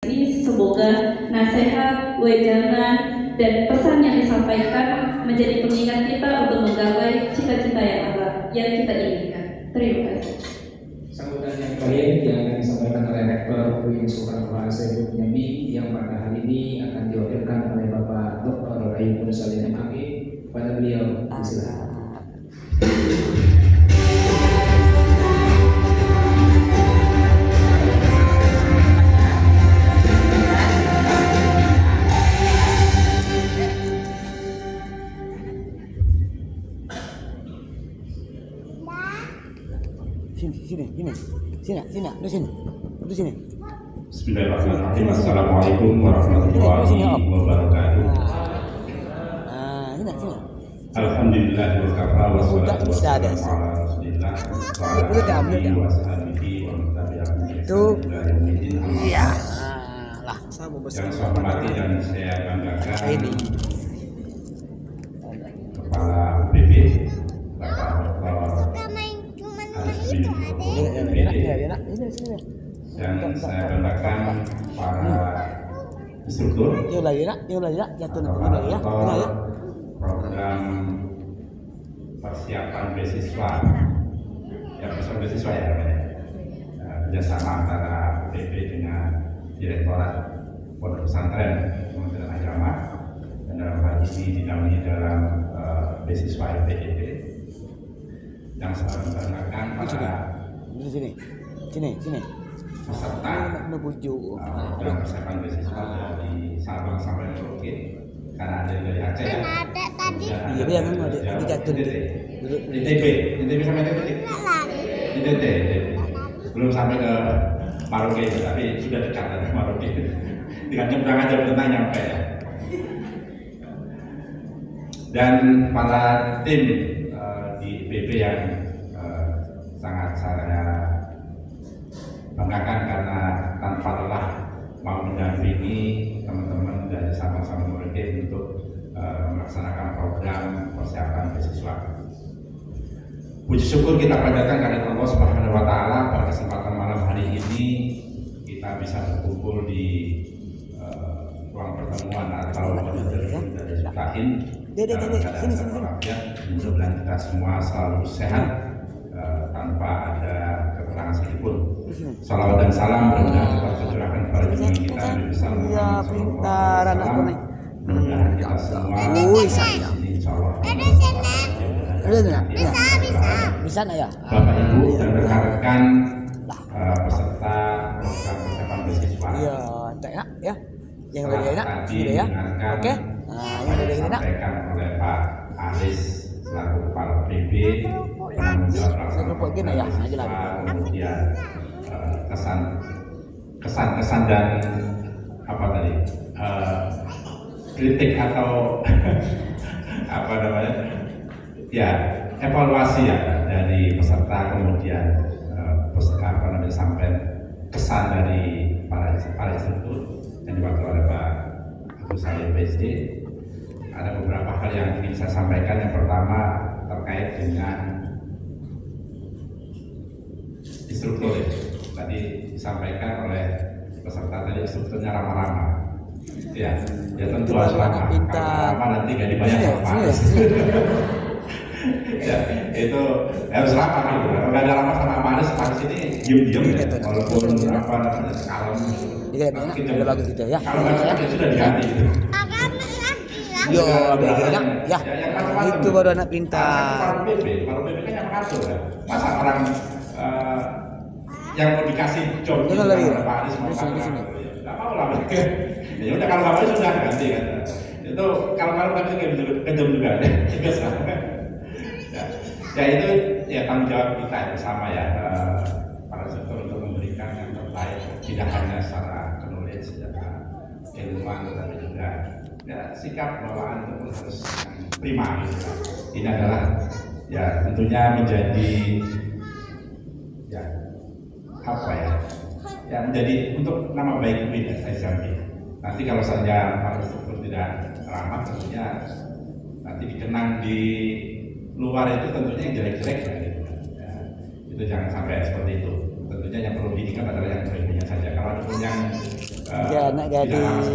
Ini semoga nasihat, wejangan, dan pesan yang disampaikan menjadi pengingat kita untuk menggapai cita-cita yang kita inginkan. Terima kasih. Sambutan yang baik yang akan disampaikan oleh Rektor UIN Soekarno-Hatta Saiful Mujani yang pada hari ini akan diwakilkan oleh Bapak Dr. Ayu Mursalin MAG. Kepada beliau, silakan. Sini. Bismillahirrahmanirrahim. Assalamualaikum warahmatullahi wabarakatuh. Alhamdulillah wa kafa wa salatu wassalamu ala rasulillah wa ala alihi wa sahbihi wa man tabi'ahum bi ihsan ila yaumil din. Yang saya hormati dan saya banggakan Kepala UPB Bapak dan saya banggakan para instruktur program persiapan beasiswa ya kerjasama antara UPB dengan Direktorat Pondok Pesantren Kementerian Agama dan dalam hal ini dinaungi dalam beasiswa LPDP yang saya banggakan para Sini. peserta program persiapan beasiswa dari Sabang sampai Merauke karena ada dari Aceh ya. Iya, ada jatuh di TB sampai di TT belum sampai ke Merauke tapi sudah dekat dari Merauke dengan nyebrang aja tentang nyampe ya. Dan para tim di PP yang sangat saya banggakan karena tanpa lelah mau mendampingi teman-teman dari Sabang Merauke untuk melaksanakan program persiapan beasiswa. Puji syukur kita panjatkan kepada Allah Subhanahu wa Ta'ala pada kesempatan malam hari ini kita bisa berkumpul di ruang pertemuan atau dari Sutahin. Mudah-mudahan kita semua selalu sehat tanpa ada kekurangan sedikitpun. Salawat dan salam mudah-mudahan kita tercurahkan kepada junjungan kita Nabi besar Muhammad SAW. Mudah-mudahan kita semua ini insyaallah bisa ya. Bapak Ibu dan rekan-rekan peserta program persiapan beasiswa. Iya, enak ya. Yang lebih enak sudah ya. Oke. Nah, yang lebih enak disampaikan oleh Pak Aris selaku Kepala PB penanggung jawab pelaksana program kemudian kesan dan apa tadi kritik atau apa namanya ya evaluasi ya dari peserta kemudian apa namanya sampai kesan dari para instruktur yang diwakili oleh Pak Agus Salim PSD. Ada beberapa hal yang ingin saya sampaikan. Yang pertama terkait dengan instruktur ya. Tadi disampaikan oleh peserta tadi instrukturnya ramah-ramah. Ya tentu harus ramah. Kalau ramah nanti gak dibayar sama ya itu harus ramah gitu. Kalau nggak ada ramah sama Maris, Maris ini diem ya. Walaupun apa namanya kalem. Iya, bagus gitu ya. Kalau nggak sudah diganti gitu. Yo, enak ya. Itu baru anak pintar. Kalau BP kan yang mengatur ya. Masa orang yang mau dikasih job itu Pak Aris mau nggak mau lah. Ya udah kalau nggak mau sudah ganti kan. Itu kalau tapi kejam juga deh. Ya itu ya tanggung jawab kita bersama ya para sektor untuk memberikan yang terbaik tidak hanya secara knowledge keilmuan tetapi juga ya sikap bawaan itu harus prima gitu. Ini adalah ya tentunya menjadi ya apa ya menjadi untuk nama baik UIN saya jamin. Nanti kalau saja para struktur tidak ramah tentunya nanti dikenang di luar itu tentunya yang jelek-jelek ya, gitu. Ya, itu jangan sampai seperti itu. Tentunya yang perlu diingat adalah yang baik-baiknya saja. Kalau ada yang Ya, anak gadis.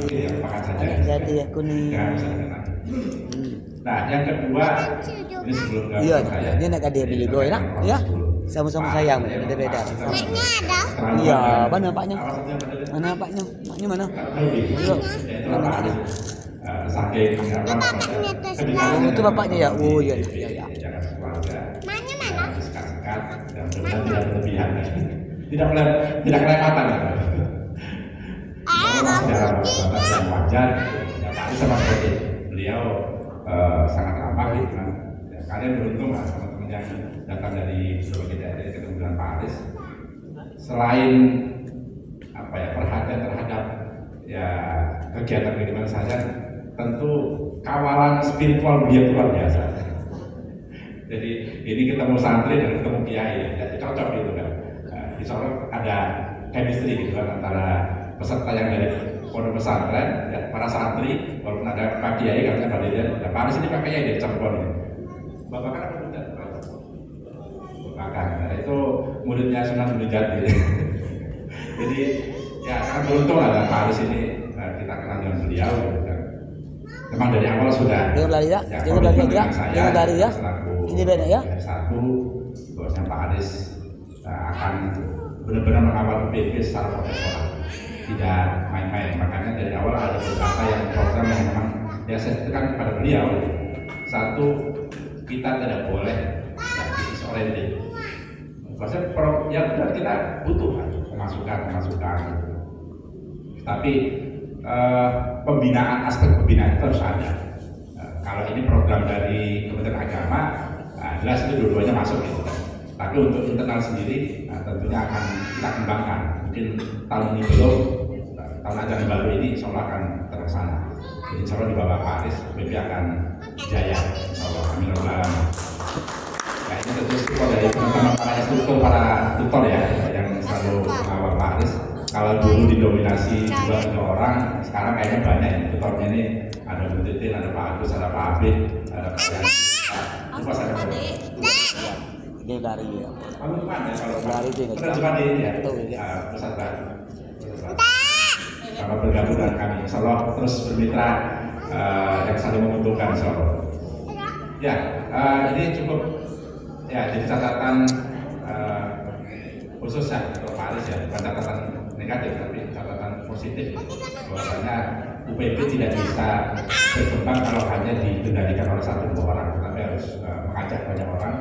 Anak gadis ya kuning. Nah, yang kedua ini sebelum Iya, ini anak gadis beli gue nak, ya. Sama-sama sayang, beda-beda. Iya, mana paknya? Mana paknya? Maknya mana? Iya, mana maknya? Saking Oh, itu bapaknya ya? Oh iya, iya. Maknya mana? Sekat-sekat dan tidak berlebihan. Tidak kelewatan. Dalam batas yang wajar, ya Pak sama seperti beliau sangat ramah gitu kan. Ya, kalian beruntung lah teman-teman yang datang dari berbagai daerah ketemu dengan Pak Aris. Selain apa ya perhatian terhadap ya kegiatan kehidupan saya, tentu kawalan spiritual beliau luar biasa. Jadi ini ketemu santri dan ketemu kiai, ya cocok gitu kan. Insya Allah ada chemistry gitu kan antara peserta yang dari pondok pesantren, ya, para santri, walaupun ada Pak Kiai katanya Pak Deden, ya Pak Aris ini Pak Kiai dari Cirebon. Bapak kan apa muda? Bapak nah, itu muridnya Sunan Gunung gitu. Jadi ya sangat beruntung lah Pak Aris ini kita kenal dengan beliau. Gitu kan. Memang dari awal sudah. Jangan lari ya, jangan lari ya, jangan lari ya. Ini beda ya. Satu, bahwasanya Pak Aris akan benar-benar mengawal PBB secara profesional. Tidak main-main, makanya dari awal ada beberapa yang program yang memang ya saya tekan kepada beliau. Satu, kita tidak boleh bisnis oriented. Maksudnya ya benar kita butuh pemasukan. Tapi pembinaan, aspek pembinaan itu harus ada. Kalau ini program dari Kementerian Agama, jelas itu dua-duanya masuk gitu. Tapi untuk internal sendiri tentunya akan kita kembangkan. Mungkin tahun ini belum, tahun ajaran baru ini insya Allah akan terlaksana. Jadi insya Allah di bawah Pak Aris, PB akan jaya. Insya Allah, amin. Nah ini tentu support dari teman-teman para instruktur, para tutor ya, yang selalu mengawal Pak Aris. Kalau dulu didominasi 2-3 orang, sekarang kayaknya banyak ya. Tutornya ini ada Bu Titin, ada Pak Agus, ada Pak Abid, ada Pak Yan. Itu pas ada Dia lari ya. Kamu kemana kalau lari dia penerjemah di ini ya? Pusat baru. Sama bergabung dengan kami. Insya Allah terus bermitra yang saling menguntungkan insya Allah. Ya, ini cukup ya jadi catatan khusus ya untuk Pak Aris ya, bukan catatan negatif tapi catatan positif bahwasanya UPB tidak bisa berkembang kalau hanya dikendalikan oleh 1-2 orang, tapi harus mengajak banyak orang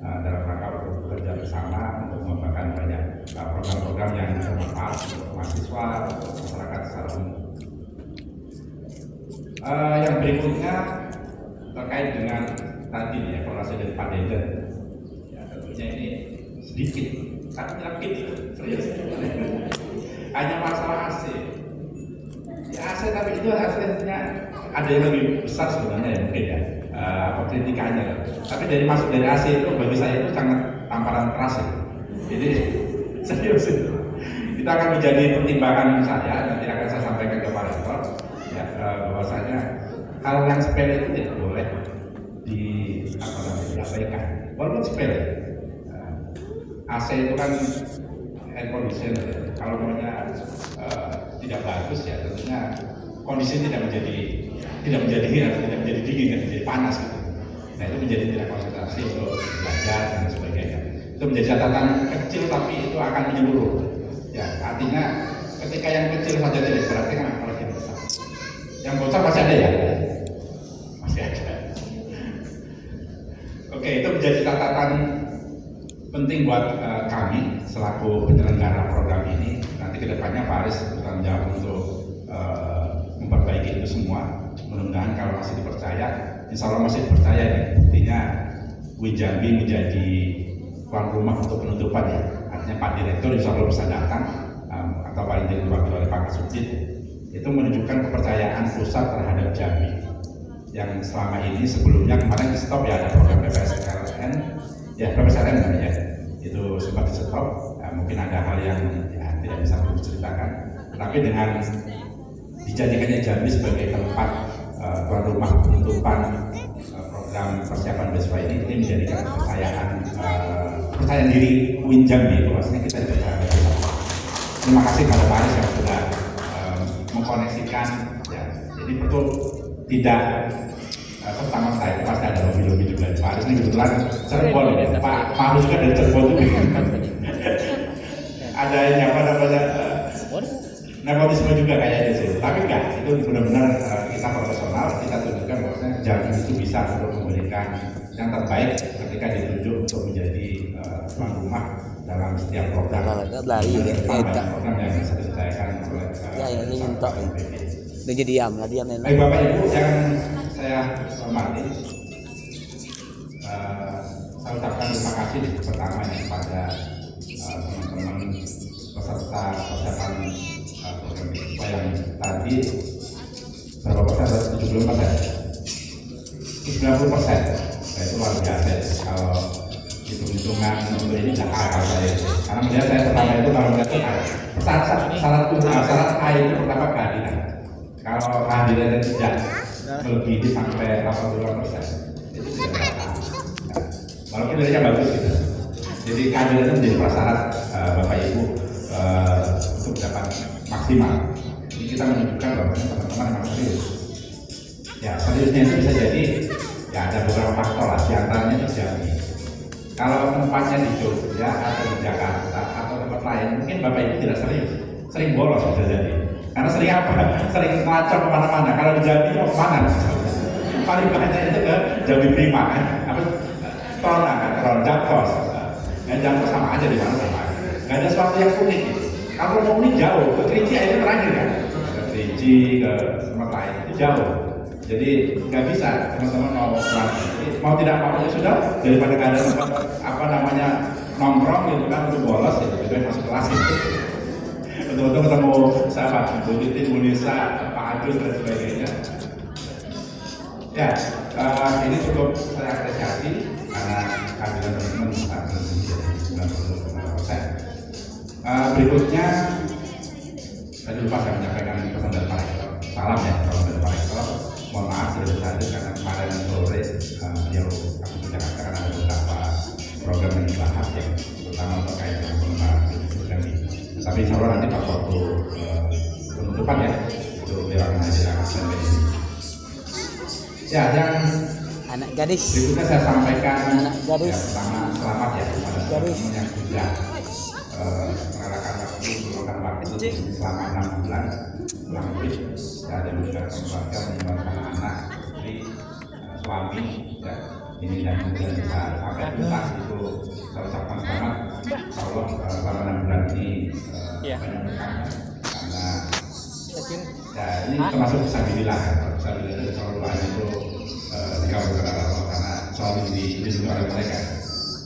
dalam rangka untuk bekerja bersama untuk mengembangkan banyak program-program yang bermanfaat untuk mahasiswa, untuk masyarakat secara umum. Yang berikutnya terkait dengan tadi ya evaluasi dari Pak Deden, ya tentunya ini sedikit, tapi yakin serius. Hanya masalah AC. Ya AC tapi itu hasilnya ada yang lebih besar sebenarnya ya mungkin ya. Kritikannya. Tapi dari masuk dari AC itu bagi saya itu sangat tamparan keras ya. Jadi serius itu. Kita akan menjadi pertimbangan saya, nanti akan saya sampaikan ke Pak Rektor ya, bahwasanya hal yang sepele itu tidak boleh diabaikan. Walaupun sepele. AC itu kan air condition ya. Kalau namanya tidak bagus ya tentunya kondisi tidak menjadi dingin, tidak menjadi panas gitu. Nah itu menjadi tidak konsentrasi untuk belajar dan sebagainya. Itu menjadi catatan kecil tapi itu akan menyeluruh. Ya artinya ketika yang kecil saja tidak berarti kan apalagi besar. Yang bocor masih ada ya? Masih ada. Oke, itu menjadi catatan penting buat kami selaku penyelenggara program ini. Nanti kedepannya Pak Aris bertanggung jawab untuk memperbaiki itu semua. Mudah-mudahan kalau masih dipercaya, insya Allah masih dipercaya nih. Buktinya UIN Jambi menjadi tuan rumah untuk penutupan ya. Artinya Pak Direktur insya Allah bisa datang atau paling tidak diwakili oleh Pak Kasubdit. Itu menunjukkan kepercayaan pusat terhadap Jambi. Yang selama ini sebelumnya kemarin di stop ya ada program PPSLN, ya PPSLN namanya. Itu sempat di stop. Mungkin ada hal yang ya, tidak bisa diceritakan. Tapi dengan dijadikannya Jambi sebagai tempat tuan rumah penutupan program persiapan beasiswa ini menjadikan kepercayaan diri UIN Jambi bahwasanya kita dipercaya. Terima kasih kepada Pak Aris yang sudah mengkoneksikan ya. Jadi betul tidak pertama saya pasti ada lobby juga. Pak Aris ini kebetulan Cirebon, Pak Maru juga dari Cirebon juga. Ada yang apa namanya nepotisme juga kayaknya sih. Tapi enggak, itu benar-benar kita profesional, kita tunjukkan bahwasanya Jambi itu bisa untuk memberikan yang terbaik ketika ditunjuk untuk menjadi tuan rumah dalam setiap program. Program yang bisa diselesaikan oleh ya ini nyentok udah jadi diam baik Bapak Ibu yang saya hormati, saya ucapkan terima kasih pertama kepada teman-teman peserta persiapan program ISPA yang tadi berapa persen? 90%. Itu luar biasa. Kalau hitung-hitungan untuk ini tidak akal saya. Karena melihat saya pertama itu kalau melihat syarat A itu pertama kehadiran. Kalau kehadirannya tidak melebihi sampai 80%, itu tidak akal. Kalau kinerjanya bagus gitu. Jadi kehadiran itu menjadi prasyarat Bapak Ibu untuk dapat maksimal. Ini kita menunjukkan bahwa teman-teman memang serius. Ya seriusnya itu bisa jadi ya ada beberapa faktor lah. Diantaranya itu Jambi. Kalau tempatnya di Jogja atau di Jakarta atau tempat lain, mungkin Bapak Ibu tidak serius, sering bolos bisa jadi. Karena sering apa? Sering melacak kemana-mana. Kalau di Jambi mau kemana? Paling banyak itu ke Jambi Prima kan? Apa? Trona kan? Trona Kos. Ya Jambi sama aja di mana sama. Gak ada sesuatu yang unik. Kalau mau unik jauh, ke Kerinci aja terakhir kan? Ke Kerinci, ke tempat lain itu jauh. Jadi nggak bisa teman-teman mau tidak mau ya sudah, daripada nggak ada tempat apa namanya nongkrong gitu kan untuk bolos gitu, jadi masuk kelas itu. Betul-betul ketemu sahabat Bu Titi, Bu Nisa, Pak Agus dan sebagainya. Ya, ini cukup saya apresiasi karena kehadiran teman-teman bisa menjadi 90%. Berikutnya tadi lupa saya menyampaikan pesan dari Pak Rektor. Salam ya kalau dari Pak Rektor. Mohon maaf sudah hadir karena kemarin sore beliau aku menjalankan karena ada beberapa program yang dibahas yang terutama terkait dengan pengembangan program ini. Tapi insya Allah nanti pada waktu penutupan ya itu beliau akan hadir sampai ini. Ya, yang anak gadis berikutnya saya sampaikan anak gadis ya, pertama selamat ya kepada teman-teman yang sudah mengerahkan waktu meluangkan waktu selama 6 bulan kurang lebih ya, dan juga keluarga menyebabkan anak, istri, suami ya, ini dan juga bisa sampai tuntas itu saya ucapkan selamat. Insya Allah selama 6 bulan ini banyak berkah karena ya ini termasuk fisabilillah fisabilillah Rasulullah itu dikabulkan oleh Allah karena selalu dilindungi oleh mereka.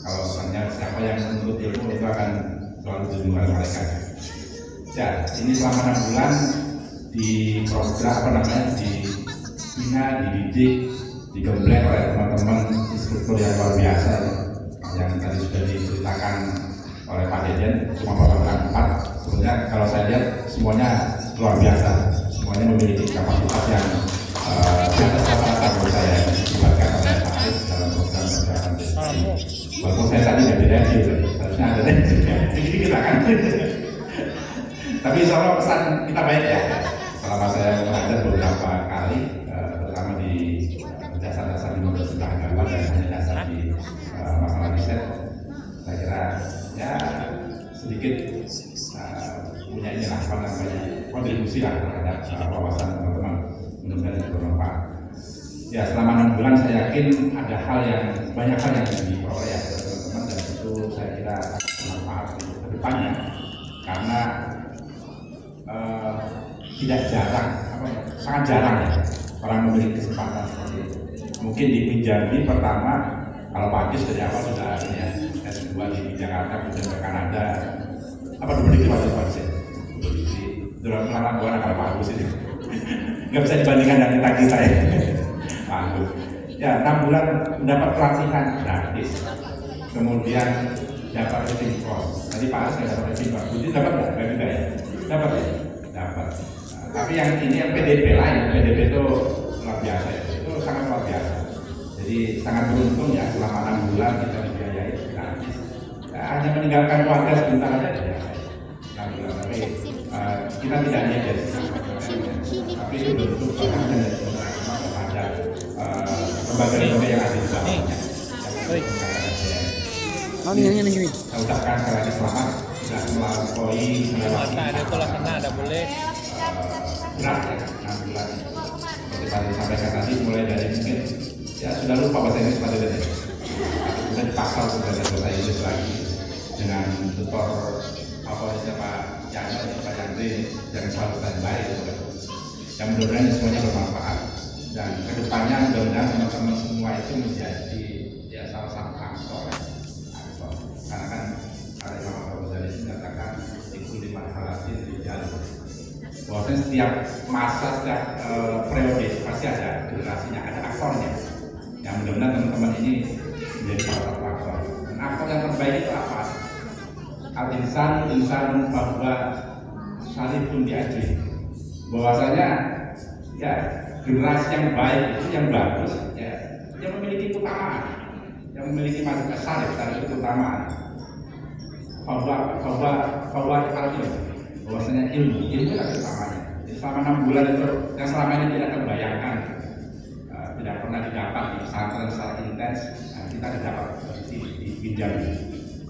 Kalau misalnya siapa yang menuntut ilmu itu akan selalu dilindungi oleh mereka. Ya ini selama 6 bulan di program apa namanya dibina, dididik, digembleng oleh teman-teman instruktur yang luar biasa yang tadi sudah diceritakan oleh Pak Deden, cuma beberapa 4. Sebenarnya kalau saya lihat semuanya luar biasa, semuanya memiliki kapasitas yang di atas rata-rata menurut saya dilibatkan oleh Pak Aris dalam program persiapan destinasi. Walaupun saya tadi nggak beda harusnya ada juga, jadi kita kan. Tapi insya Allah pesan kita baik ya. Selama saya mengajar beberapa kali, terutama di dasar-dasar di Universitas Agama dan hanya dasar di masalah riset, saya kira ya sedikit punya inilah apa namanya kontribusi lah terhadap wawasan teman-teman, mudah-mudahan itu bermanfaat. Ya selama 6 bulan saya yakin ada hal yang banyak hal yang diperoleh ya teman-teman dan itu saya kira akan bermanfaat untuk kedepannya karena tidak jarang, sangat jarang ya orang memiliki kesempatan seperti itu. Mungkin di Jambi pertama, kalau Pak Agus dari awal sudah ini ya, S2 di Jakarta, kemudian ke Kanada, apa diberi waktu Pak Agus? Sudah pengalaman gua kalau Pak Agus ini, nggak bisa dibandingkan dengan kita ya, Pak Agus. Ya 6 bulan mendapat pelatihan gratis, kemudian dapat living cost. Tadi Pak Agus nggak dapat living cost, Budi dapat nggak? Juga ya, dapat ya. Dapat. Tapi yang ini yang PDP lain, PDP itu luar biasa ya. Itu sangat luar biasa. Jadi sangat beruntung ya selama 6 bulan kita dibiayai gratis. Hanya meninggalkan keluarga sebentar aja ya. 6 bulan tapi kita tidak hanya dari itu bentuk penghargaan dari pemerintah kepada lembaga-lembaga yang ada di bawahnya. Ini. Saya ucapkan sekali lagi selamat sudah melampaui mata ada tolak kena ada boleh berat ya 6 bulan. Seperti tadi disampaikan tadi mulai dari mungkin ya sudah lupa bahasa Inggris pada dari sudah dipaksa untuk belajar bahasa Inggris lagi dengan tutor favoritnya Pak Yanto atau Pak Yandri yang selalu standby yang mudah-mudahan semuanya bermanfaat dan kedepannya mudah-mudahan teman-teman semua itu menjadi ya salah satu aktor karena kan ada Imam Ghazali menyatakan itu 5 halatin di jalan bahwasanya setiap masa, setiap periode pasti ada generasinya, ada aktornya yang mudah-mudahan teman-teman ini menjadi salah satu aktor dan aktor yang terbaik itu apa? Al-insan bahwa salihun diajri bahwasanya ya generasi yang baik itu yang bagus ya yang memiliki keutamaan yang memiliki mazhab salih itu keutamaan bahwa bahwasanya ilmu adalah utamanya. Jadi selama 6 bulan itu yang selama ini tidak terbayangkan tidak pernah didapat di pesantren secara intens kita didapat di pinjam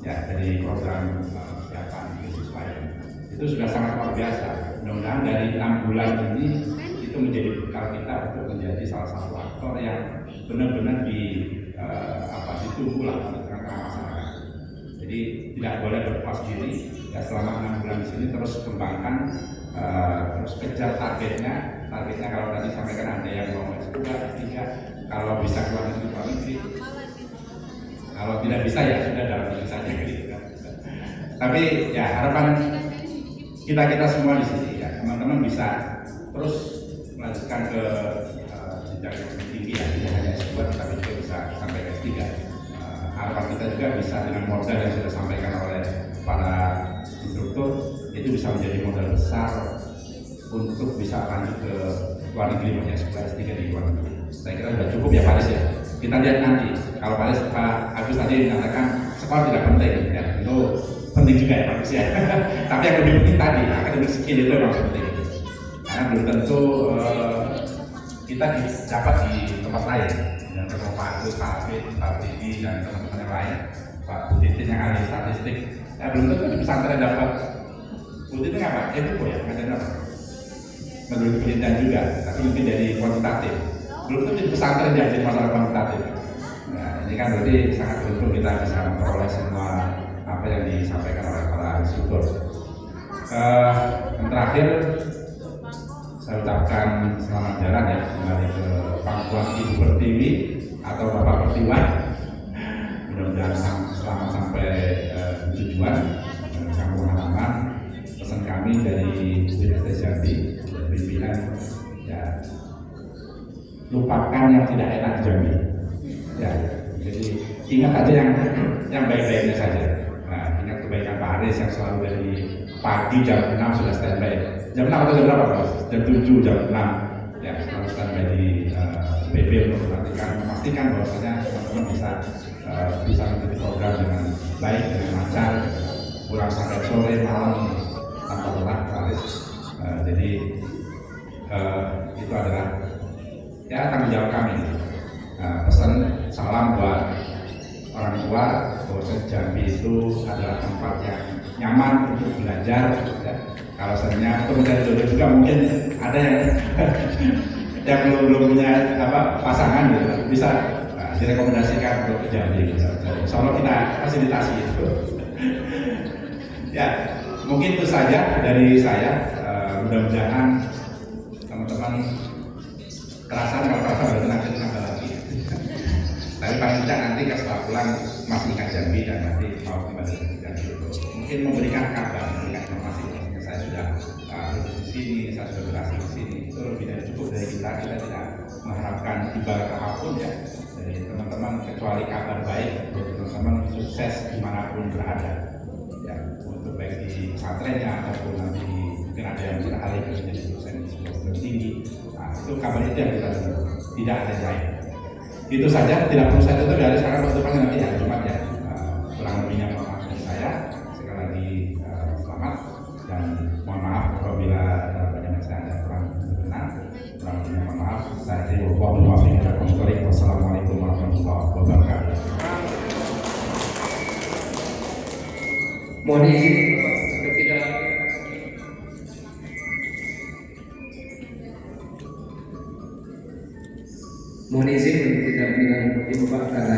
ya dari program persiapan siswa itu sudah sangat luar biasa. Mudah-mudahan dari 6 bulan ini itu menjadi bekal kita untuk menjadi salah satu aktor yang benar-benar ditunggu lah di tengah-tengah masyarakat. Jadi tidak boleh berpuas diri ya selama 6 bulan di sini terus kembangkan terus kejar targetnya kalau tadi sampaikan ada yang mau S2, S3 kalau bisa keluar negeri kalau tidak bisa ya sudah dalam negeri saja gitu kan. Tapi ya harapan kita semua di sini ya teman-teman bisa terus melanjutkan ke jenjang yang lebih tinggi ya tidak hanya S2 tapi juga bisa sampai ke S3. Harapan kita juga bisa dengan modal yang sudah disampaikan oleh para instruktur itu bisa menjadi modal besar untuk bisa lanjut ke luar negeri ya S3 di luar negeri. Saya kira sudah cukup ya Pak Aris ya. Kita lihat nanti kalau Pak Aris, Pak Agus tadi mengatakan sekolah tidak penting ya itu penting juga ya Pak Agus ya. Tapi yang lebih penting tadi akademik skill itu memang penting karena belum tentu kita dapat di tempat lain dan ketemu Pak Agus, Pak Afid, Pak Didi dan teman-teman yang lain Pak Buditin yang ahli statistik belum tentu di pesantren dapat Buditin apa? Itu ya, ngajarin apa? Menurut penelitian juga, tapi mungkin dari kuantitatif belum tentu di pesantren diajarin masalah kuantitatif. Nah ini kan berarti sangat beruntung kita bisa memperoleh semua apa yang disampaikan oleh para instruktur. Yang terakhir saya ucapkan selamat jalan ya kembali ke pangkuan Ibu Pertiwi atau Bapak Pertiwan. Mudah-mudahan selamat sampai tujuan kampung halaman. Pesan kami dari BPT Jambi dan pimpinan ya lupakan yang tidak enak di Jambi ya jadi ingat aja yang baik-baiknya saja. Nah ingat kebaikan Pak Aris yang selalu dari pagi jam 6 sudah standby jam 6 atau jam berapa Pak? Jam 7, jam 6 ya selalu standby di PB untuk memastikan bahwasanya teman-teman bisa mengikuti program dengan baik, dengan lancar pulang sampai sore malam tanpa lelah Pak Aris. Jadi itu adalah ya tanggung jawab kami. Pesan salam buat orang tua bahwa Jambi itu adalah tempat yang nyaman untuk belajar ya. Kalau sebenarnya untuk mencari jodoh juga mungkin ada yang belum punya pasangan gitu bisa direkomendasikan untuk ke Jambi gitu. Insya Allah kita fasilitasi itu ya mungkin itu saja dari saya. Mudah-mudahan teman-teman kerasan kalau kerasa bertenang lagi tapi paling tidak nanti setelah pulang masih ingat Jambi dan nanti mau kembali ke Jambi mungkin memberikan kabar, memberikan informasi saya sudah duduk di sini, saya sudah berhasil di sini itu lebih dari cukup dari kita tidak mengharapkan ibarat apapun ya dari teman-teman kecuali kabar baik untuk teman-teman sukses dimanapun berada ya untuk baik di pesantrennya ataupun nanti mungkin ada yang beralih ke menjadi dosen tinggi. Nah, itu kabar itu yang kita tunggu, tidak ada yang lain. Itu saja, tidak perlu saya tutup dari sekarang penutupannya nanti ya Jumat ya. Kurang lebihnya mohon maaf dari saya. Sekali lagi selamat dan mohon maaf apabila banyak yang saya ada kurang berkenan. Wassalamualaikum warahmatullahi wabarakatuh. Mohon izin untuk tidak bilang seperti Bapak karena